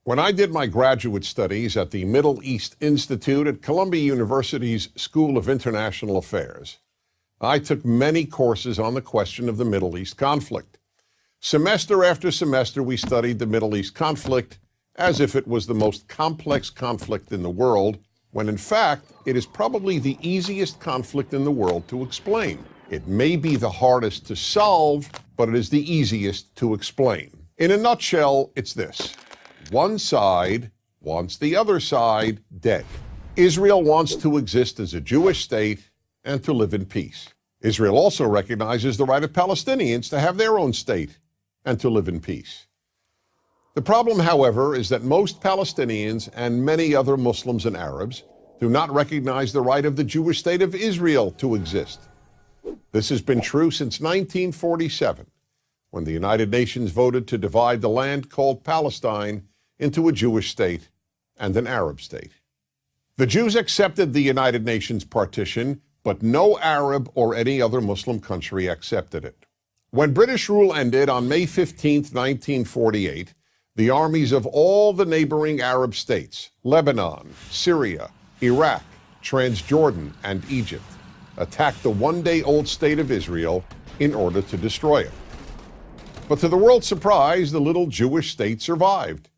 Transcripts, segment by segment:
When I did my graduate studies at the Middle East Institute at Columbia University's School of International Affairs, I took many courses on the question of the Middle East conflict. Semester after semester, we studied the Middle East conflict as if it was the most complex conflict in the world, when in fact, it is probably the easiest conflict in the world to explain. It may be the hardest to solve, but it is the easiest to explain. In a nutshell, it's this. One side wants the other side dead. Israel wants to exist as a Jewish state and to live in peace. Israel also recognizes the right of Palestinians to have their own state and to live in peace. The problem, however, is that most Palestinians and many other Muslims and Arabs do not recognize the right of the Jewish state of Israel to exist. This has been true since 1947, when the United Nations voted to divide the land called Palestine into a Jewish state and an Arab state. The Jews accepted the United Nations partition, but no Arab or any other Muslim country accepted it. When British rule ended on May 15, 1948, the armies of all the neighboring Arab states, Lebanon, Syria, Iraq, Transjordan, and Egypt, attacked the one-day-old state of Israel in order to destroy it. But to the world's surprise, the little Jewish state survived.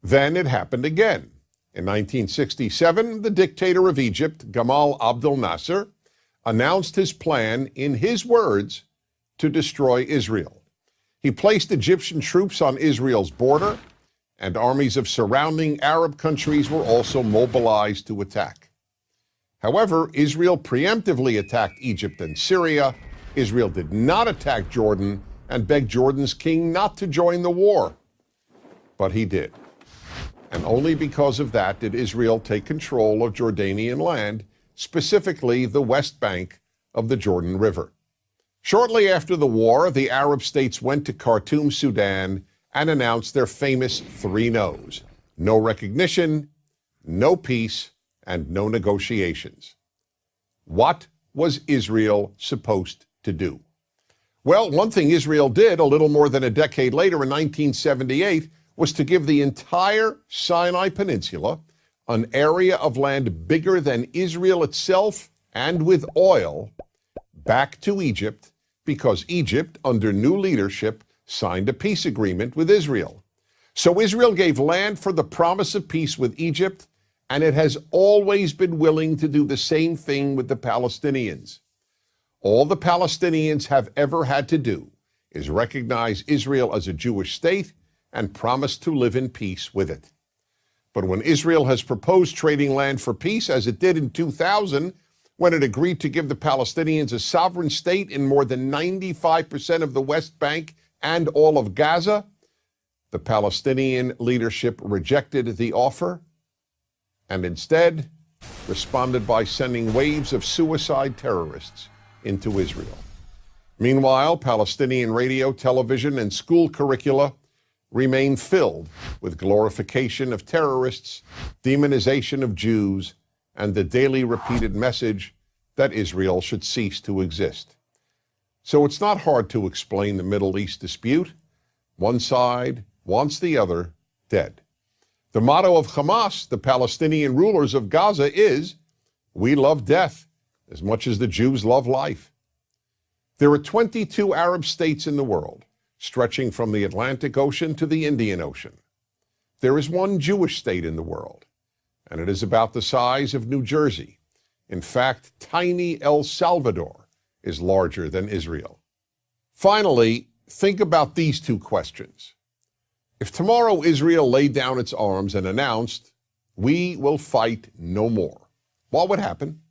Then it happened again. In 1967, the dictator of Egypt, Gamal Abdel Nasser, announced his plan, in his words, to destroy Israel. He placed Egyptian troops on Israel's border, and armies of surrounding Arab countries were also mobilized to attack. However, Israel preemptively attacked Egypt and Syria. Israel did not attack Jordan and begged Jordan's king not to join the war. But he did. And only because of that did Israel take control of Jordanian land, specifically the West Bank of the Jordan River. Shortly after the war, the Arab states went to Khartoum, Sudan, and announced their famous three no's: no recognition, no peace, and no negotiations. What was Israel supposed to do? Well, one thing Israel did a little more than a decade later in 1978 was to give the entire Sinai Peninsula, an area of land bigger than Israel itself and with oil, back to Egypt, because Egypt, under new leadership, signed a peace agreement with Israel. So Israel gave land for the promise of peace with Egypt, and it has always been willing to do the same thing with the Palestinians. All the Palestinians have ever had to do is recognize Israel as a Jewish state and promise to live in peace with it. But when Israel has proposed trading land for peace, as it did in 2000, when it agreed to give the Palestinians a sovereign state in more than 95% of the West Bank and all of Gaza, the Palestinian leadership rejected the offer and instead responded by sending waves of suicide terrorists into Israel. Meanwhile, Palestinian radio, television, and school curricula remain filled with glorification of terrorists, demonization of Jews, and the daily repeated message that Israel should cease to exist. So it's not hard to explain the Middle East dispute. One side wants the other dead. The motto of Hamas, the Palestinian rulers of Gaza, is, "We love death as much as the Jews love life." There are 22 Arab states in the world, stretching from the Atlantic Ocean to the Indian Ocean. There is one Jewish state in the world, and it is about the size of New Jersey. In fact, tiny El Salvador is larger than Israel. Finally, think about these two questions. If tomorrow Israel laid down its arms and announced, "We will fight no more," what would happen?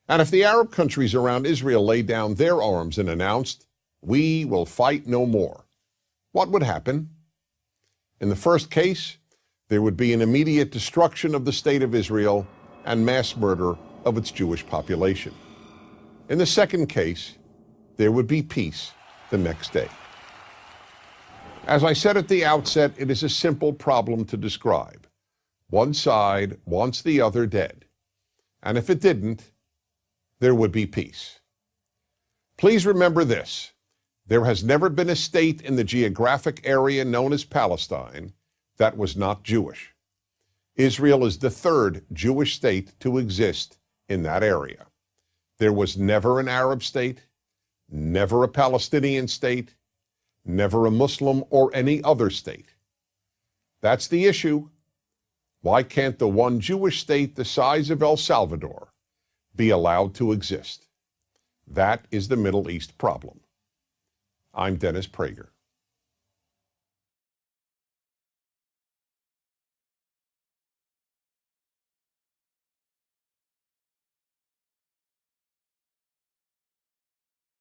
And if the Arab countries around Israel laid down their arms and announced, "We will fight no more," what would happen? In the first case, there would be an immediate destruction of the state of Israel and mass murder of its Jewish population. In the second case, there would be peace the next day. As I said at the outset, it is a simple problem to describe. One side wants the other dead. And if it didn't, there would be peace. Please remember this. There has never been a state in the geographic area known as Palestine that was not Jewish. Israel is the third Jewish state to exist in that area. There was never an Arab state, never a Palestinian state, never a Muslim or any other state. That's the issue. Why can't the one Jewish state the size of El Salvador be allowed to exist? That is the Middle East problem. I'm Dennis Prager.